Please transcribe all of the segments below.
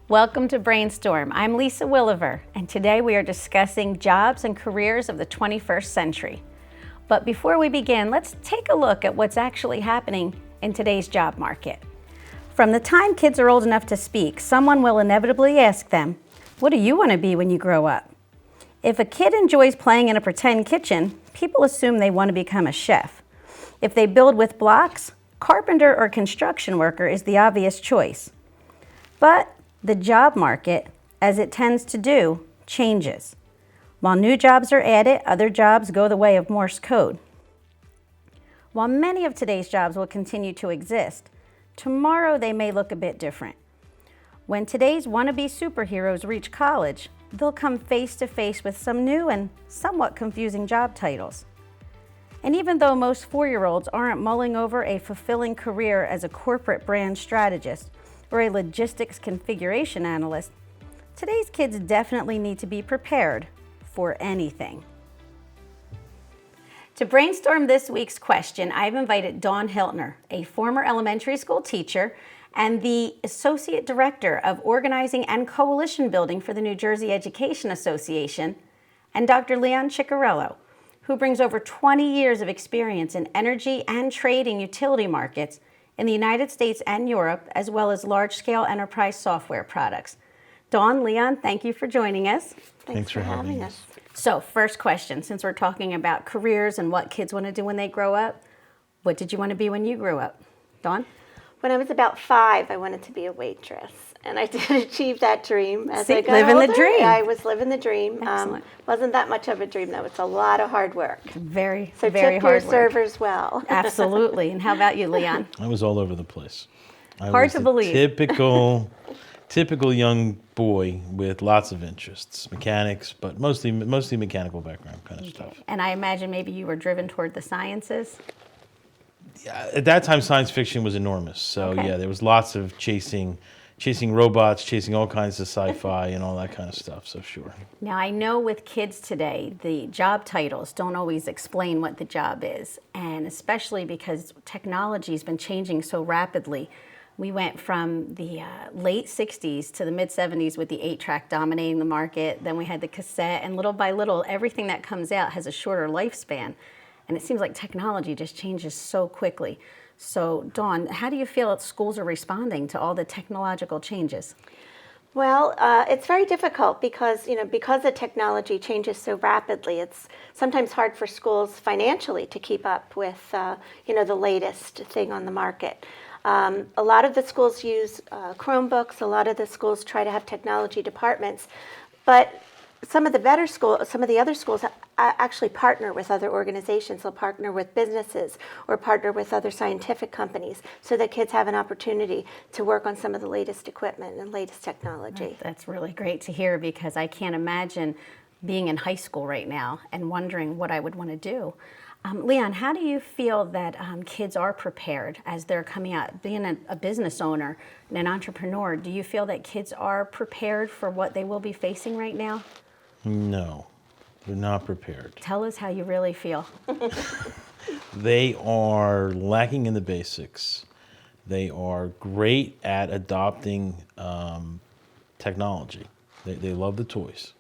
Welcome to Brainstorm. I'm Lisa Williver, and today we are discussing jobs and careers of the 21st century. But before we begin, let's take a look at what's actually happening in today's job market. From the time kids are old enough to speak, someone will inevitably ask them, "What do you want to be when you grow up?" If a kid enjoys playing in a pretend kitchen, people assume they want to become a chef. If they build with blocks, carpenter or construction worker is the obvious choice. But the job market, as it tends to do, changes. While new jobs are added, other jobs go the way of Morse code. While many of today's jobs will continue to exist, tomorrow they may look a bit different. When today's wannabe superheroes reach college, they'll come face to face with some new and somewhat confusing job titles. And even though most 4-year-olds aren't mulling over a fulfilling career as a corporate brand strategist or a logistics configuration analyst, today's kids definitely need to be prepared for anything. To brainstorm this week's question, I've invited Dawn Hiltner, a former elementary school teacher and the Associate Director of Organizing and Coalition Building for the New Jersey Education Association, and Dr. Leon Ciccarello, who brings over 20 years of experience in energy and trading utility markets in the United States and Europe, as well as large-scale enterprise software products. Dawn, Leon, thank you for joining us. Thanks for having us. So, first question, since we're talking about careers and what kids want to do when they grow up, what did you want to be when you grew up? Dawn? When I was about 5, I wanted to be a waitress, and I did achieve that dream as I got living older. the dream. Yeah, I was living the dream. Excellent. Wasn't that much of a dream, though. It's a lot of hard work. Very So hard tip your work. servers well. Absolutely. And how about you, Leon? I was all over the place. I Hard was to the believe. Typical young boy with lots of interests, mechanics, but mostly mechanical background kind of stuff. And I imagine maybe you were driven toward the sciences. Yeah, at that time, science fiction was enormous. So Okay. yeah, there was lots of chasing robots, chasing all kinds of sci-fi and all that kind of stuff. So sure. Now, I know with kids today, the job titles don't always explain what the job is, and especially because technology has been changing so rapidly. We went from the late 60s to the mid-70s with the 8-track dominating the market. Then we had the cassette, and little by little, everything that comes out has a shorter lifespan. And it seems like technology just changes so quickly. So, Dawn, how do you feel that schools are responding to all the technological changes? Well, it's very difficult because the technology changes so rapidly. It's sometimes hard for schools financially to keep up with the latest thing on the market. A lot of the schools use Chromebooks. A lot of the schools try to have technology departments, but some of the other schools actually partner with other organizations. They'll partner with businesses or partner with other scientific companies so that kids have an opportunity to work on some of the latest equipment and latest technology. That's really great to hear, because I can't imagine being in high school right now and wondering what I would want to do. Leon, how do you feel that kids are prepared as they're coming out, being a business owner and an entrepreneur? Do you feel that kids are prepared for what they will be facing right now? No, they're not prepared. Tell us how you really feel. They are lacking in the basics. They are great at adopting technology. They love the toys.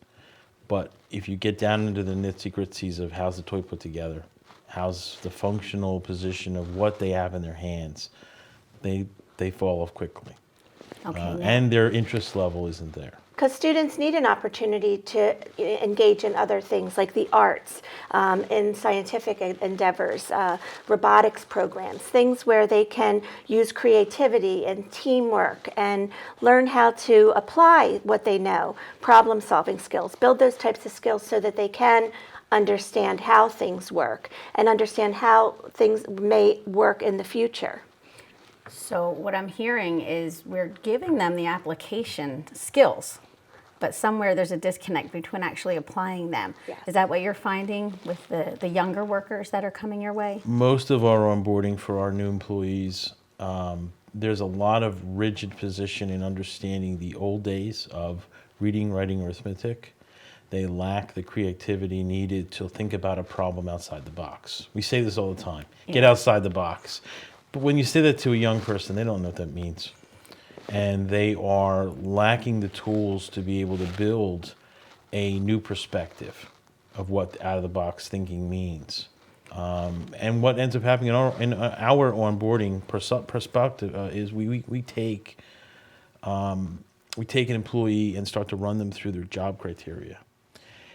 But if you get down into the nitty-gritties of how's the toy put together, how's the functional position of what they have in their hands, they fall off quickly. Okay. And their interest level isn't there. Because students need an opportunity to engage in other things like the arts, in scientific endeavors, robotics programs, things where they can use creativity and teamwork and learn how to apply what they know, problem-solving skills, build those types of skills so that they can understand how things work and understand how things may work in the future. So what I'm hearing is we're giving them the application skills, but somewhere there's a disconnect between actually applying them. Yes. Is that what you're finding with the younger workers that are coming your way? Most of our onboarding for our new employees, there's a lot of rigid position in understanding the old days of reading, writing, arithmetic. They lack the creativity needed to think about a problem outside the box. We say this all the time, get outside the box. But when you say that to a young person, they don't know what that means. and they are lacking the tools to be able to build a new perspective of what out-of-the-box thinking means. And what ends up happening in our onboarding perspective is we take an employee and start to run them through their job criteria,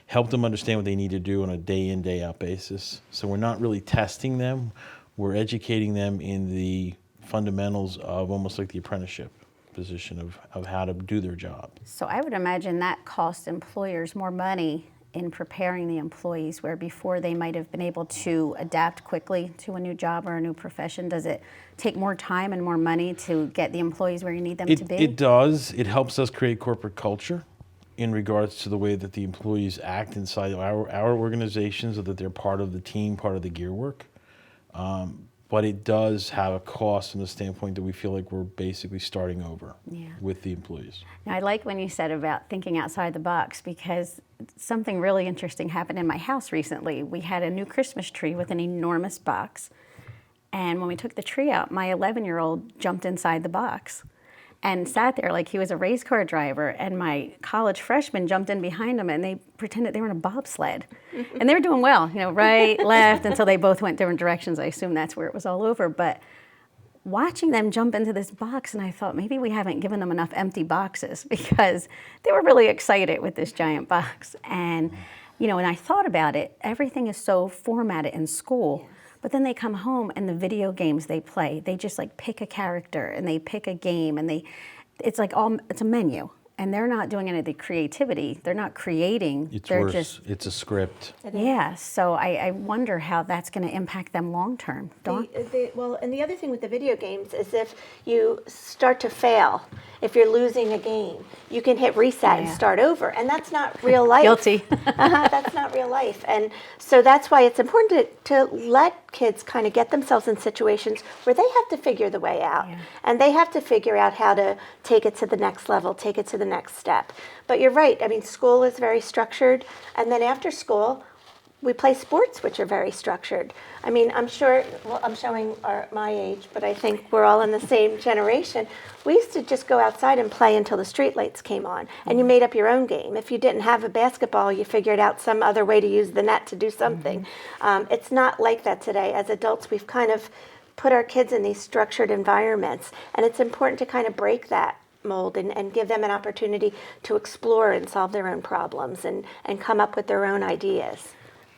help them understand what they need to do on a day in, day out basis. So we're not really testing them, we're educating them in the fundamentals of almost like the apprenticeship position of how to do their job. So I would imagine that costs employers more money in preparing the employees, where before they might have been able to adapt quickly to a new job or a new profession. Does it take more time and more money to get the employees where you need them to be? It does. It helps us create corporate culture in regards to the way that the employees act inside our organization, so that they're part of the team, part of the gear work. But it does have a cost from the standpoint that we feel like we're basically starting over with the employees. Now, I like when you said about thinking outside the box, because something really interesting happened in my house recently. We had a new Christmas tree with an enormous box. And when we took the tree out, my 11-year-old jumped inside the box and sat there like he was a race car driver. And my college freshman jumped in behind him, and they pretended they were in a bobsled. And they were doing well, right, left, until they both went different directions. I assume that's where it was all over. But watching them jump into this box, and I thought maybe we haven't given them enough empty boxes, because they were really excited with this giant box. And, when I thought about it, everything is so formatted in school. But then they come home, and the video games they play, they just like pick a character and they pick a game, and it's a menu. And they're not doing any of the creativity. They're not creating. It's a script. Yeah, so I wonder how that's going to impact them long term. Well, and the other thing with the video games is if you start to fail, if you're losing a game, you can hit reset and start over. And that's not real life. Guilty. That's not real life. And so that's why it's important to let kids kind of get themselves in situations where they have to figure the way out. Yeah. And they have to figure out how to take it to the next level, take it to the next step. But you're right. I mean, school is very structured. And then after school, we play sports, which are very structured. I mean, I'm sure, well, I'm showing my age, but I think we're all in the same generation. We used to just go outside and play until the streetlights came on, and you made up your own game. If you didn't have a basketball, you figured out some other way to use the net to do something. It's not like that today. As adults, we've kind of put our kids in these structured environments, and it's important to kind of break that mold and give them an opportunity to explore and solve their own problems and come up with their own ideas.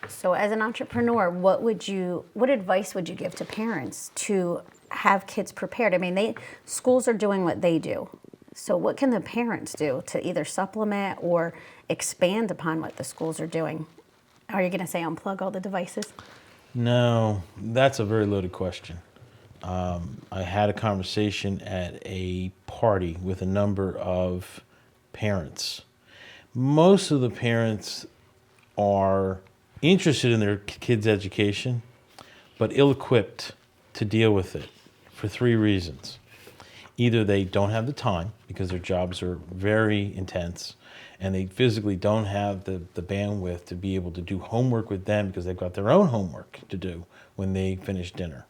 So as an entrepreneur, what advice would you give to parents to have kids prepared? I mean, schools are doing what they do. So what can the parents do to either supplement or expand upon what the schools are doing? Are you going to say unplug all the devices? No, that's a very loaded question. I had a conversation at a party with a number of parents. Most of the parents are interested in their kids' education, but ill-equipped to deal with it for 3 reasons. Either they don't have the time because their jobs are very intense, and they physically don't have the bandwidth to be able to do homework with them because they've got their own homework to do when they finish dinner.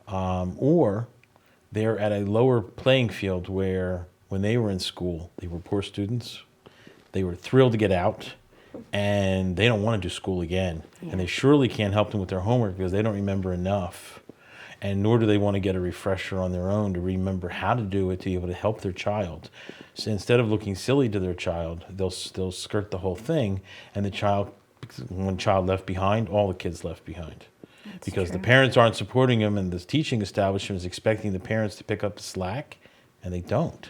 Or they're at a lower playing field where when they were in school, they were poor students, they were thrilled to get out, and they don't want to do school again. Yeah. And they surely can't help them with their homework because they don't remember enough. And nor do they want to get a refresher on their own to remember how to do it to be able to help their child. So instead of looking silly to their child, they'll skirt the whole thing. And one child left behind, all the kids left behind. That's because true. The parents aren't supporting them, and the teaching establishment is expecting the parents to pick up the slack, and they don't.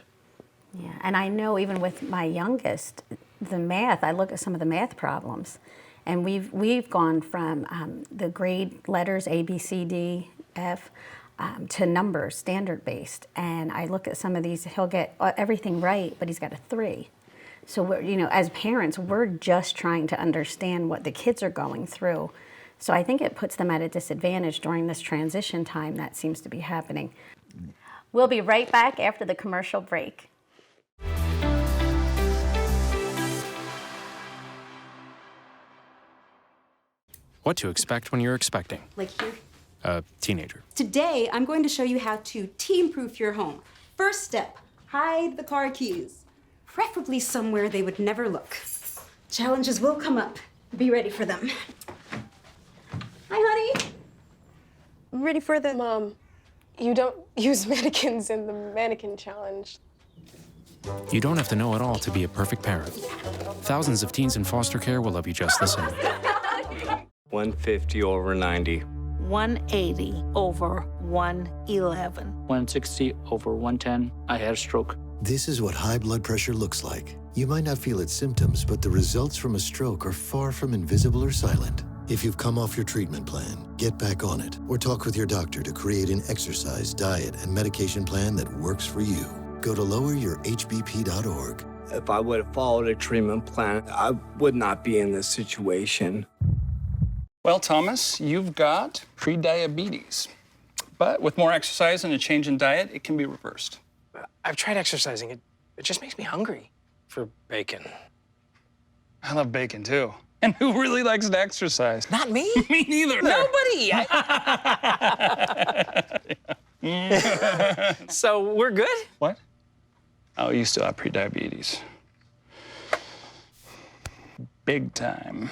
Yeah, and I know even with my youngest, the math, I look at some of the math problems, and we've gone from the grade letters A, B, C, D, F to numbers, standard based. And I look at some of these, he'll get everything right, but he's got a 3. So we're, as parents, we're just trying to understand what the kids are going through. So I think it puts them at a disadvantage during this transition time that seems to be happening. We'll be right back after the commercial break. What to expect when you're expecting. Like here. A teenager. Today, I'm going to show you how to team-proof your home. First step, Hide the car keys, preferably somewhere they would never look. Challenges will come up. Be ready for them. Hi, honey. Ready for the... Mom, you don't use mannequins in the mannequin challenge. You don't have to know it all to be a perfect parent. Thousands of teens in foster care will love you just the same. 150 over 90. 180 over 111. 160 over 110. I had a stroke. This is what high blood pressure looks like. You might not feel its symptoms, but the results from a stroke are far from invisible or silent. If you've come off your treatment plan, get back on it, or talk with your doctor to create an exercise, diet, and medication plan that works for you. Go to loweryourhbp.org. If I would have followed a treatment plan, I would not be in this situation. Well, Thomas, you've got pre-diabetes. But with more exercise and a change in diet, it can be reversed. I've tried exercising. It just makes me hungry for bacon. I love bacon, too. And who really likes to exercise? Not me. Me neither. Nobody. So we're good? What? Oh, you still have pre-diabetes. Big time.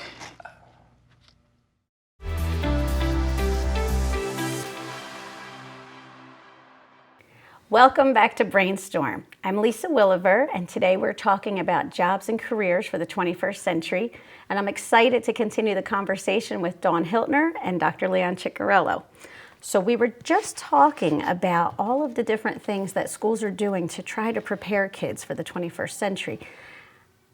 Welcome back to Brainstorm. I'm Lisa Williver, and today we're talking about jobs and careers for the 21st century, and I'm excited to continue the conversation with Dawn Hiltner and Dr. Leon Ciccarello. So we were just talking about all of the different things that schools are doing to try to prepare kids for the 21st century.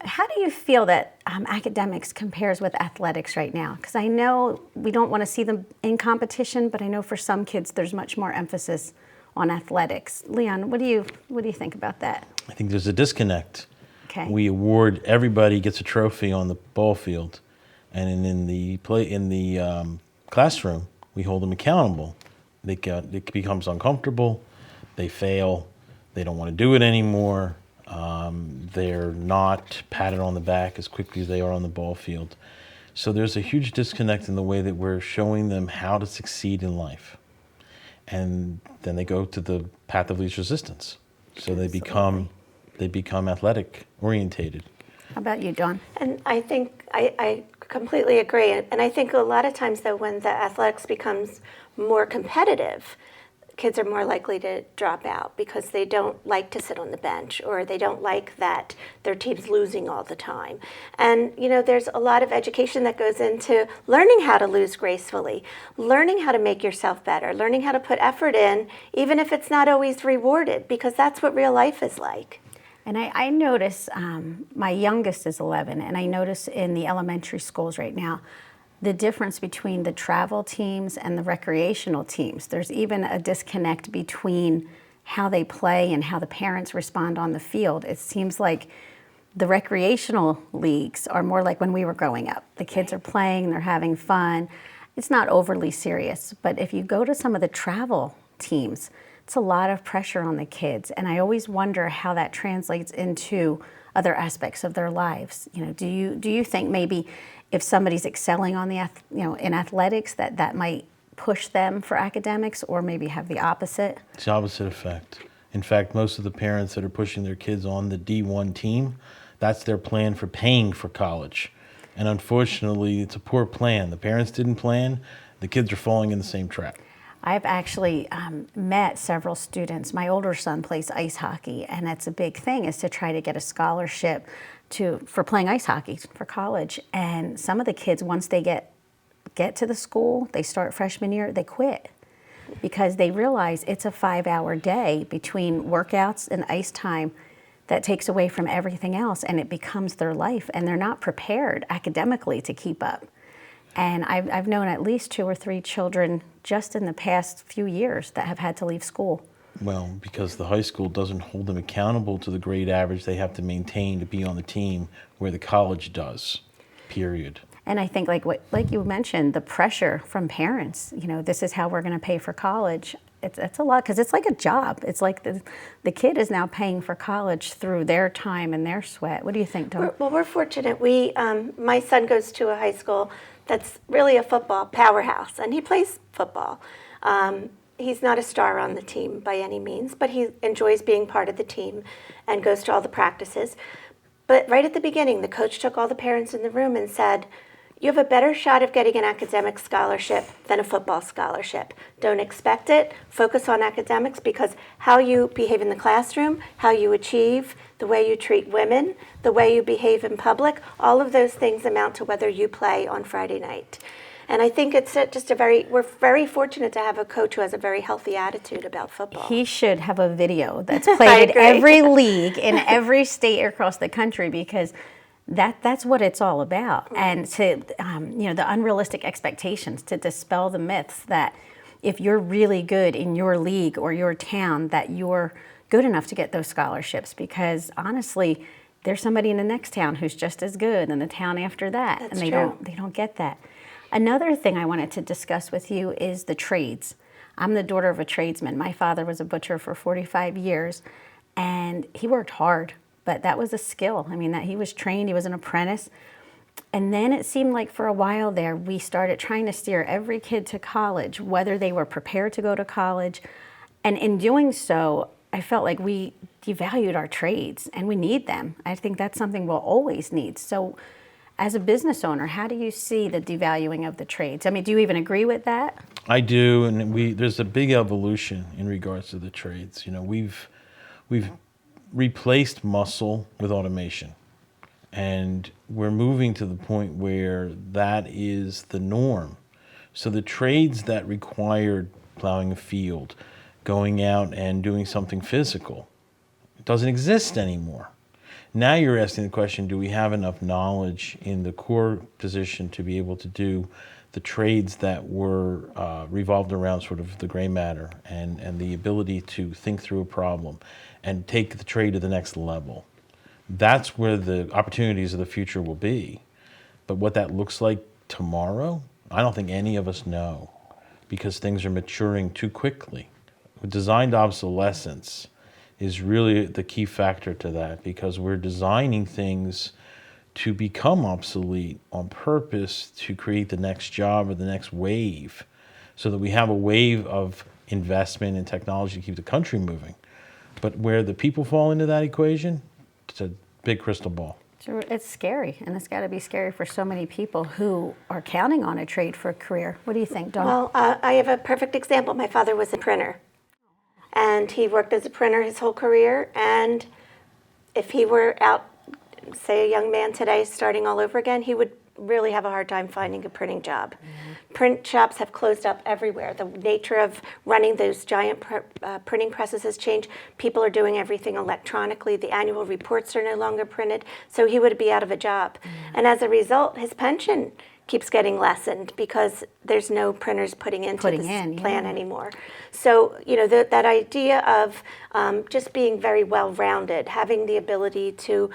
How do you feel that academics compares with athletics right now? Because I know we don't want to see them in competition, but I know for some kids there's much more emphasis on athletics. Leon, what do you think about that? I think there's a disconnect. Okay. We award, everybody gets a trophy on the ball field, and in the classroom, we hold them accountable. It becomes uncomfortable. They fail. They don't want to do it anymore. They're not patted on the back as quickly as they are on the ball field. So there's a huge disconnect in the way that we're showing them how to succeed in life. And then they go to the path of least resistance. So they become athletic orientated. How about you, Dawn? And I think I completely agree. And I think a lot of times that when the athletics becomes more competitive, kids are more likely to drop out because they don't like to sit on the bench, or they don't like that their team's losing all the time. And there's a lot of education that goes into learning how to lose gracefully, learning how to make yourself better, learning how to put effort in, even if it's not always rewarded, because that's what real life is like. And I notice, my youngest is 11, and I notice in the elementary schools right now, the difference between the travel teams and the recreational teams. There's even a disconnect between how they play and how the parents respond on the field. It seems like the recreational leagues are more like when we were growing up. The kids are playing, they're having fun. It's not overly serious, but if you go to some of the travel teams, it's a lot of pressure on the kids, and I always wonder how that translates into other aspects of their lives. Do you think maybe if somebody's excelling on in athletics that might push them for academics, or maybe have the opposite? It's the opposite effect. In fact, most of the parents that are pushing their kids on the D1 team, that's their plan for paying for college. And unfortunately, it's a poor plan. The parents didn't plan, the kids are falling in the same trap. I've actually met several students. My older son plays ice hockey, and that's a big thing, is to try to get a scholarship for playing ice hockey for college. And some of the kids, once they get to the school, they start freshman year, they quit because they realize it's a 5-hour day between workouts and ice time that takes away from everything else, and it becomes their life, and they're not prepared academically to keep up. And I've known at least 2 or 3 children just in the past few years that have had to leave school. Well, because the high school doesn't hold them accountable to the grade average they have to maintain to be on the team, where the college does, period. And I think like you mentioned, the pressure from parents, this is how we're going to pay for college. It's a lot, because it's like a job. It's like the kid is now paying for college through their time and their sweat. What do you think, Dawn? We're fortunate. My son goes to a high school that's really a football powerhouse, and he plays football. he's not a star on the team by any means, but he enjoys being part of the team and goes to all the practices. But right at the beginning, the coach took all the parents in the room and said, you have a better shot of getting an academic scholarship than a football scholarship. Don't expect it. Focus on academics, because how you behave in the classroom, how you achieve, the way you treat women, the way you behave in public, all of those things amount to whether you play on Friday night. And I think it's just we're very fortunate to have a coach who has a very healthy attitude about football. He should have a video that's played at every league in every state across the country, because that's what it's all about. And to, the unrealistic expectations, to dispel the myths that if you're really good in your league or your town, that you're good enough to get those scholarships, because honestly, there's somebody in the next town who's just as good, and the town after that, That's and they true. don't get that. Another thing I wanted to discuss with you is the trades. I'm the daughter of a tradesman. My father was a butcher for 45 years, and he worked hard, but that was a skill. I mean, that he was trained, he was an apprentice. And then it seemed like for a while there, we started trying to steer every kid to college, whether they were prepared to go to college. And in doing so, I felt like we devalued our trades, and we need them. I think that's something we'll always need. So as a business owner, how do you see the devaluing of the trades? I mean, do you even agree with that? I do, and there's a big evolution in regards to the trades. We've replaced muscle with automation, and we're moving to the point where that is the norm. So the trades that required plowing a field, going out and doing something physical, doesn't exist anymore. Now you're asking the question, do we have enough knowledge in the core position to be able to do the trades that were revolved around sort of the gray matter and the ability to think through a problem and take the trade to the next level? That's where the opportunities of the future will be. But what that looks like tomorrow, I don't think any of us know, because things are maturing too quickly. Designed obsolescence is really the key factor to that, because we're designing things to become obsolete on purpose to create the next job or the next wave, so that we have a wave of investment in technology to keep the country moving. But where the people fall into that equation, it's a big crystal ball. It's scary, and it's got to be scary for so many people who are counting on a trade for a career. What do you think, Dawn? Well, I have a perfect example. My father was a printer, and he worked as a printer his whole career. And if he were out, say a young man today starting all over again, he would really have a hard time finding a printing job. Mm-hmm. Print shops have closed up everywhere. The nature of running those giant printing presses has changed. People are doing everything electronically. The annual reports are no longer printed. So he would be out of a job. Mm-hmm. And as a result, his pension keeps getting lessened because there's no printers putting into this plan anymore. So, that idea of just being very well-rounded, having the ability to,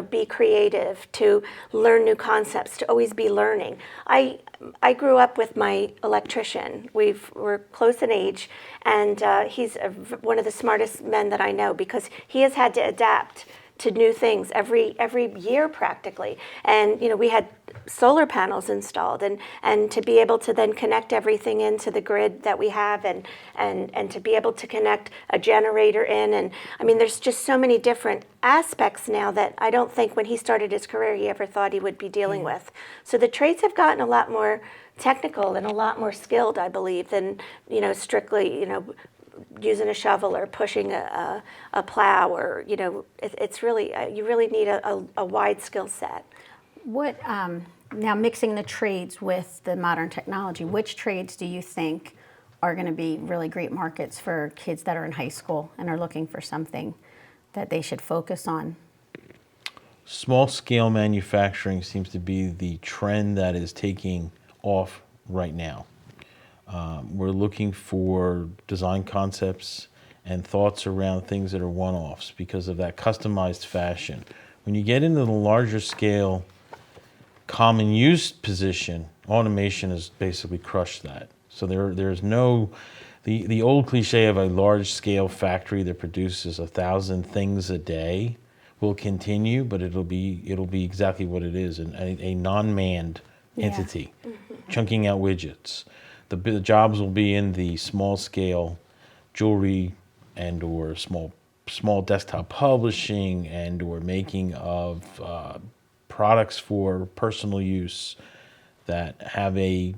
be creative, to learn new concepts, to always be learning. I grew up with my electrician. We're close in age, and he's one of the smartest men that I know, because he has had to adapt to new things every year practically. And we had solar panels installed, and to be able to then connect everything into the grid that we have, and to be able to connect a generator in. And I mean, there's just so many different aspects now that I don't think when he started his career he ever thought he would be dealing with. So the trades have gotten a lot more technical and a lot more skilled, I believe, than strictly using a shovel or pushing a plow, or it's really you really need a wide skill set. What now, mixing the trades with the modern technology, which trades do you think are going to be really great markets for kids that are in high school and are looking for something that they should focus on? Small scale manufacturing seems to be the trend that is taking off right now. We're looking for design concepts and thoughts around things that are one-offs because of that customized fashion. When you get into the larger scale common use position, automation has basically crushed that. So there's no, the old cliche of a large scale factory that produces 1,000 things a day will continue, but it'll be exactly what it is, a non-manned entity, chunking out widgets. The jobs will be in the small scale jewelry and or small desktop publishing and or making of products for personal use that have a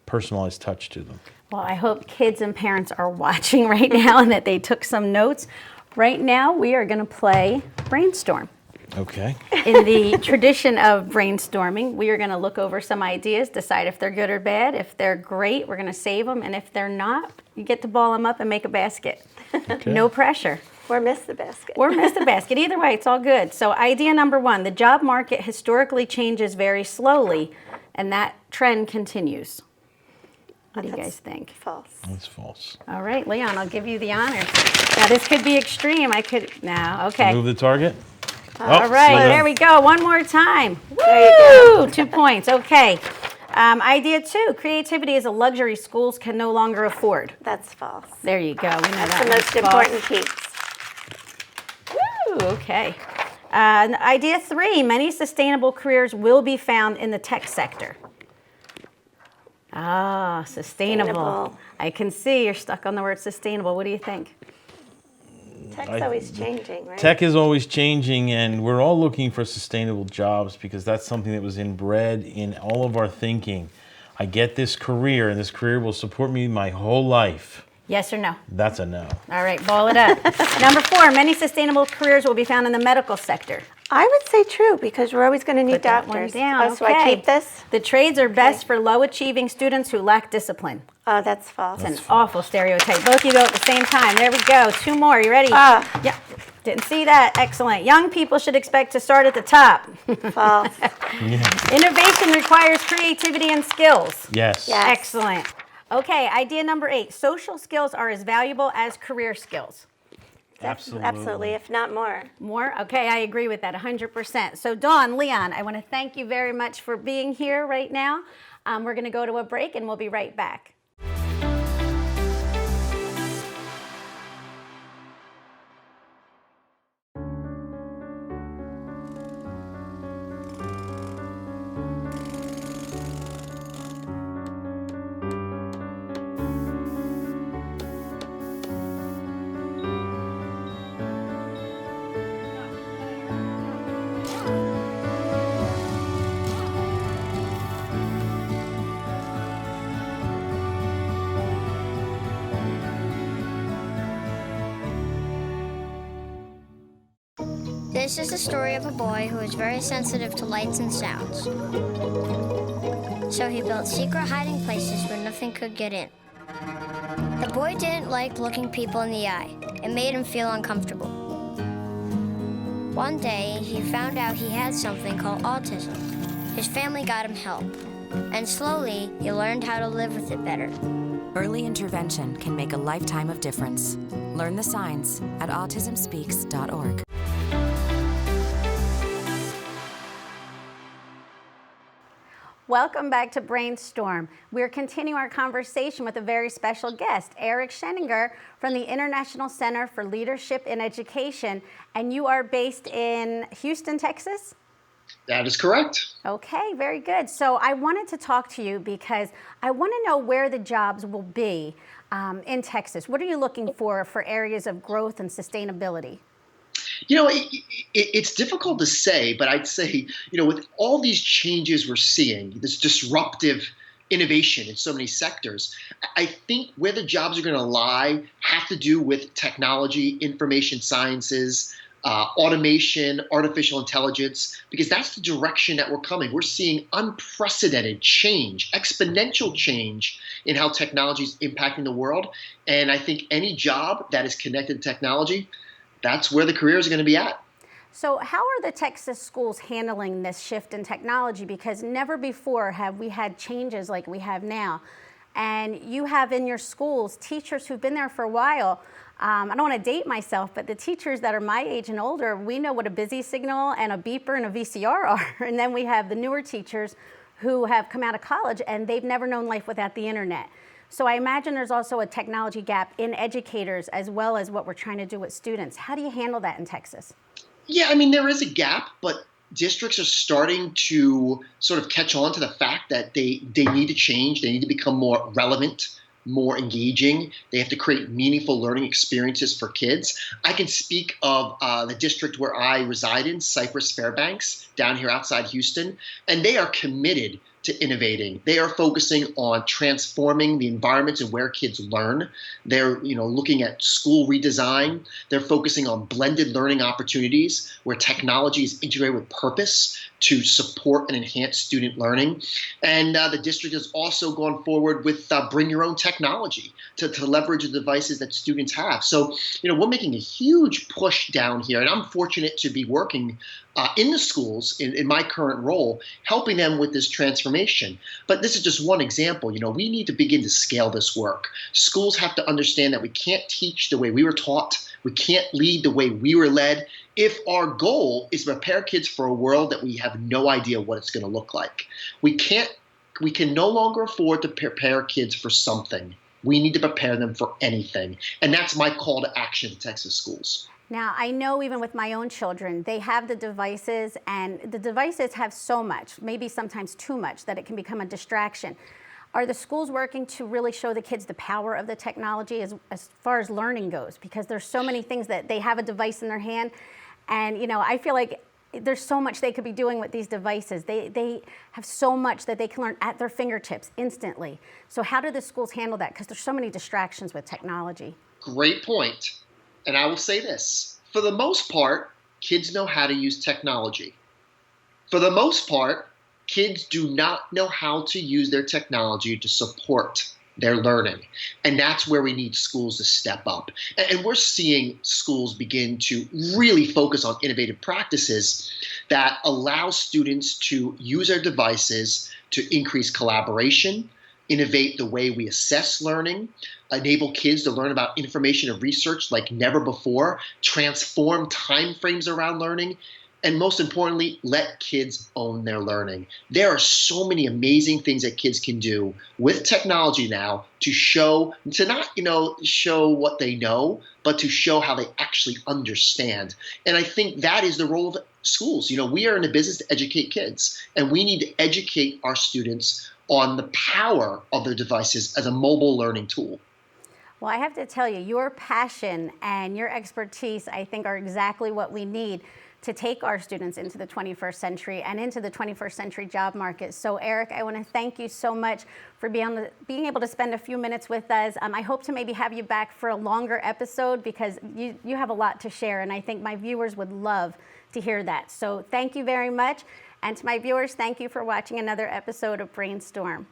personalized touch to them. Well, I hope kids and parents are watching right now and that they took some notes. Right now, we are going to play Brainstorm. Okay. In the tradition of brainstorming, we are going to look over some ideas, decide if they're good or bad. If they're great, we're going to save them. And if they're not, you get to ball them up and make a basket. Okay. No pressure. Or miss the basket. Or miss the basket. Either way, it's all good. So idea number one, the job market historically changes very slowly, and that trend continues. What do you guys think? False. That's false. All right, Leon, I'll give you the honor. Now, this could be extreme. No, okay. Move the target. All right, slow down. there we go. One more time. There you Woo! 2 points. Okay. Idea two, creativity is a luxury schools can no longer afford. That's false. There you go. We know That's that the one's most false. important piece. Woo, okay. Idea three, many sustainable careers will be found in the tech sector. Ah, sustainable. Sustainable. I can see you're stuck on the word sustainable. What do you think? Tech's always changing, right? Tech is always changing, and we're all looking for sustainable jobs because that's something that was inbred in all of our thinking. I get this career, and this career will support me my whole life. Yes or no? That's a no. All right, ball it up. Number four, many sustainable careers will be found in the medical sector. I would say true because we're always going to need Put that one doctors. down. Oh, so I keep this? The trades are best for low-achieving students who lack discipline. Oh, that's false. It's an awful stereotype. Both of you go at the same time. There we go. Two more. You ready? Yeah. Didn't see that. Excellent. Young people should expect to start at the top. False. Innovation requires creativity and skills. Yes. Yes. Excellent. Okay, idea number 8. Social skills are as valuable as career skills. Absolutely. Absolutely, if not more. More? Okay, I agree with that 100%. So Dawn, Leon, I want to thank you very much for being here right now. We're going to go to a break and we'll be right back. This is the story of a boy who is very sensitive to lights and sounds. So he built secret hiding places where nothing could get in. The boy didn't like looking people in the eye. It made him feel uncomfortable. One day, he found out he had something called autism. His family got him help, and slowly, he learned how to live with it better. Early intervention can make a lifetime of difference. Learn the signs at autismspeaks.org. Welcome back to Brainstorm. We're continuing our conversation with a very special guest, Eric Scheninger from the International Center for Leadership in Education, and you are based in Houston, Texas? That is correct. Okay, very good. So I wanted to talk to you because I want to know where the jobs will be in Texas. What are you looking for areas of growth and sustainability? You know, it's difficult to say, but I'd say, you know, with all these changes we're seeing, this disruptive innovation in so many sectors, I think where the jobs are going to lie have to do with technology, information sciences, automation, artificial intelligence, because that's the direction that we're coming. We're seeing unprecedented change, exponential change in how technology is impacting the world. And I think any job that is connected to technology, that's where the careers are going to be at. So how are the Texas schools handling this shift in technology? Because never before have we had changes like we have now. And you have in your schools teachers who've been there for a while. I don't want to date myself, but the teachers that are my age and older, we know what a busy signal and a beeper and a VCR are. And then we have the newer teachers who have come out of college and they've never known life without the internet. So I imagine there's also a technology gap in educators as well as what we're trying to do with students. How do you handle that in Texas? Yeah, I mean, there is a gap, but districts are starting to sort of catch on to the fact that they need to change. They need to become more relevant, more engaging. They have to create meaningful learning experiences for kids. I can speak of the district where I reside in, Cypress Fairbanks, down here outside Houston, and they are committed to innovating. They are focusing on transforming the environments and where kids learn. They're looking at school redesign. They're focusing on blended learning opportunities where technology is integrated with purpose to support and enhance student learning. And the district has also gone forward with bring your own technology to leverage the devices that students have. So, we're making a huge push down here, and I'm fortunate to be working in the schools in my current role, helping them with this transformation. But this is just one example. We need to begin to scale this work. Schools have to understand that we can't teach the way we were taught. We can't lead the way we were led if our goal is to prepare kids for a world that we have no idea what it's going to look like. We can no longer afford to prepare kids for something. We need to prepare them for anything. And that's my call to action to Texas schools. Now, I know even with my own children, they have the devices, and the devices have so much, maybe sometimes too much, that it can become a distraction. Are the schools working to really show the kids the power of the technology as far as learning goes? Because there's so many things that they have a device in their hand, and I feel like there's so much they could be doing with these devices. They have so much that they can learn at their fingertips instantly. So how do the schools handle that? Because there's so many distractions with technology. Great point. And I will say this, for the most part, kids know how to use technology. For the most part, kids do not know how to use their technology to support their learning. And that's where we need schools to step up. And we're seeing schools begin to really focus on innovative practices that allow students to use their devices to increase collaboration, innovate the way we assess learning, enable kids to learn about information and research like never before, transform timeframes around learning, and most importantly, let kids own their learning. There are so many amazing things that kids can do with technology now to not show what they know, but to show how they actually understand. And I think that is the role of schools. We are in the business to educate kids, and we need to educate our students on the power of their devices as a mobile learning tool. Well, I have to tell you, your passion and your expertise, I think, are exactly what we need to take our students into the 21st century and into the 21st century job market. So Eric, I want to thank you so much for being able to spend a few minutes with us. I hope to maybe have you back for a longer episode because you have a lot to share, and I think my viewers would love to hear that. So thank you very much. And to my viewers, thank you for watching another episode of Brainstorm.